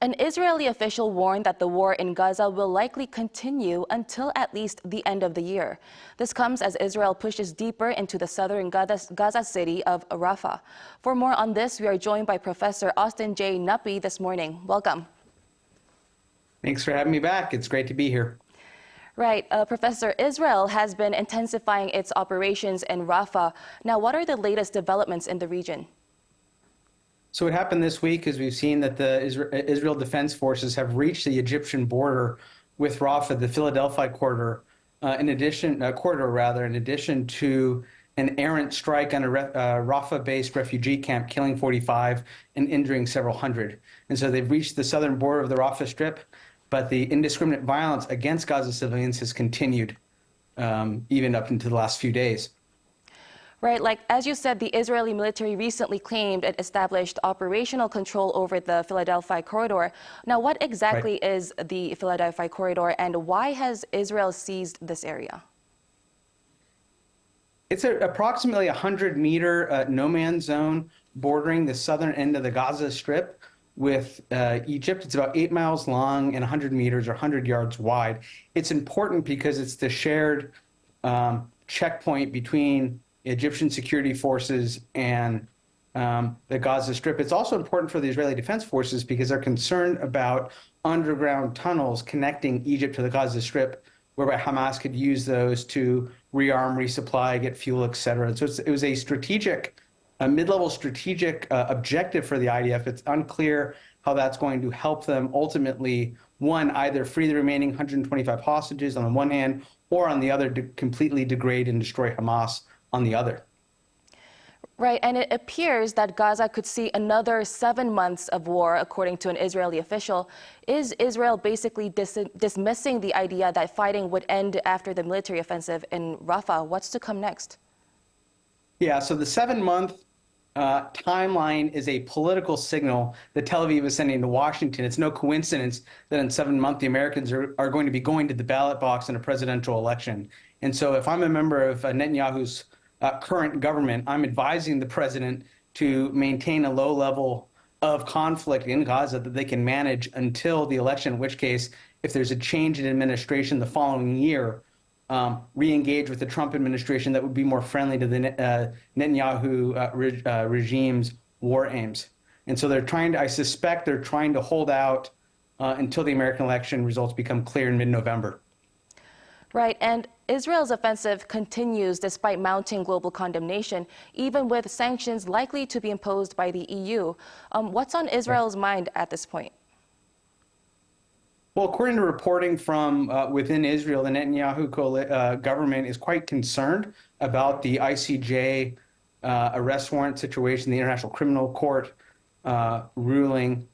An Israeli official warned that the war in Gaza will likely continue until at least the end of the year. This comes as Israel pushes deeper into the southern Gaza city of Rafah. For more on this, we are joined by Professor Austin J. Knuppe this morning. Welcome. Thanks for having me back. It's great to be here. Right. Professor, Israel has been intensifying its operations in Rafah. Now, what are the latest developments in the region? So what happened this week is we've seen that the Israel Defense Forces have reached the Egyptian border with Rafah, the Philadelphi Corridor, in addition to an errant strike on a Rafah-based refugee camp, killing 45 and injuring several hundred. And so they've reached the southern border of the Rafah Strip, but the indiscriminate violence against Gaza civilians has continued even up into the last few days. Right, like as you said, the Israeli military recently claimed it established operational control over the Philadelphi Corridor. Now, what exactly is the Philadelphi Corridor, and why has Israel seized this area? It's approximately 100-meter no-man's zone bordering the southern end of the Gaza Strip with Egypt. It's about 8 miles long and 100 meters or 100 yards wide. It's important because it's the shared checkpoint between Egyptian security forces and the Gaza Strip. It's also important for the Israeli Defense Forces because they're concerned about underground tunnels connecting Egypt to the Gaza Strip, whereby Hamas could use those to rearm, resupply, get fuel, etc. So it was a mid-level strategic objective for the IDF. It's unclear how that's going to help them ultimately, one, either free the remaining 125 hostages on the one hand, or on the other, completely degrade and destroy Hamas on the other. Right, and it appears that Gaza could see another 7 months of war, according to an Israeli official. Is Israel basically dismissing the idea that fighting would end after the military offensive in Rafah? What's to come next? Yeah, so the 7-month timeline is a political signal that Tel Aviv is sending to Washington. It's no coincidence that in 7 months the Americans are going to be going to the ballot box in a presidential election. And so if I'm a member of Netanyahu's current government, I'm advising the president to maintain a low level of conflict in Gaza that they can manage until the election, in which case, if there's a change in administration the following year, re-engage with the Trump administration that would be more friendly to the Netanyahu regime's war aims. And so I suspect they're trying to hold out until the American election results become clear in mid-November. Right, and Israel's offensive continues despite mounting global condemnation, even with sanctions likely to be imposed by the EU. What's on Israel's mind at this point? Well, according to reporting from within Israel, the Netanyahu government is quite concerned about the ICJ arrest warrant situation, the International Criminal Court ruling,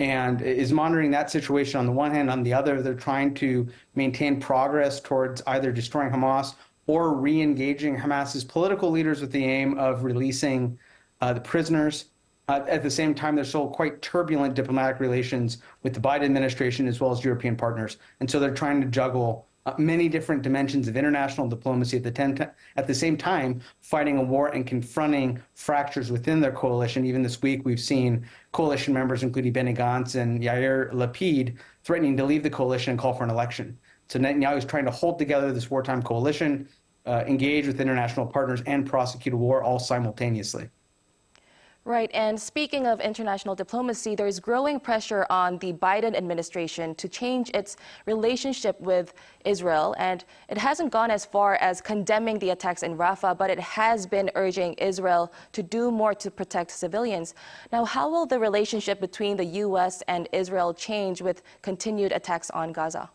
and is monitoring that situation on the one hand. On the other, they're trying to maintain progress towards either destroying Hamas or re-engaging Hamas's political leaders with the aim of releasing the prisoners. At the same time, there's still quite turbulent diplomatic relations with the Biden administration as well as European partners. And so they're trying to juggle many different dimensions of international diplomacy at the same time, fighting a war and confronting fractures within their coalition. Even this week, we've seen coalition members, including Benny Gantz and Yair Lapid, threatening to leave the coalition and call for an election. So Netanyahu is trying to hold together this wartime coalition, engage with international partners, and prosecute a war all simultaneously. Right, and speaking of international diplomacy, there's growing pressure on the Biden administration to change its relationship with Israel, and it hasn't gone as far as condemning the attacks in Rafah, but it has been urging Israel to do more to protect civilians. Now, how will the relationship between the U.S. and Israel change with continued attacks on Gaza?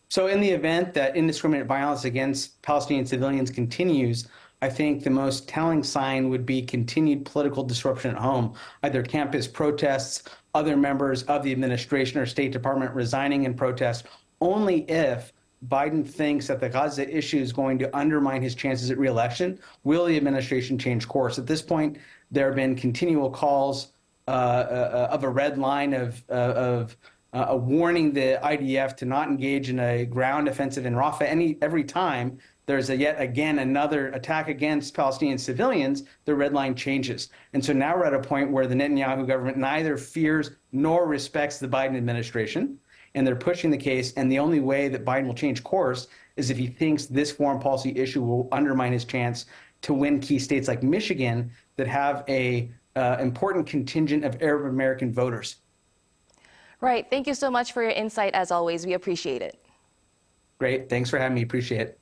So in the event that indiscriminate violence against Palestinian civilians continues, I think the most telling sign would be continued political disruption at home, either campus protests, other members of the administration or State Department resigning in protest. Only if Biden thinks that the Gaza issue is going to undermine his chances at re-election will the administration change course. At this point, there have been continual calls of a red line of warning the IDF to not engage in a ground offensive in Rafah every time there's yet again another attack against Palestinian civilians, the red line changes. And so now we're at a point where the Netanyahu government neither fears nor respects the Biden administration, and they're pushing the case. And the only way that Biden will change course is if he thinks this foreign policy issue will undermine his chance to win key states like Michigan that have a important contingent of Arab American voters. Right. Thank you so much for your insight, as always. We appreciate it. Great. Thanks for having me. Appreciate it.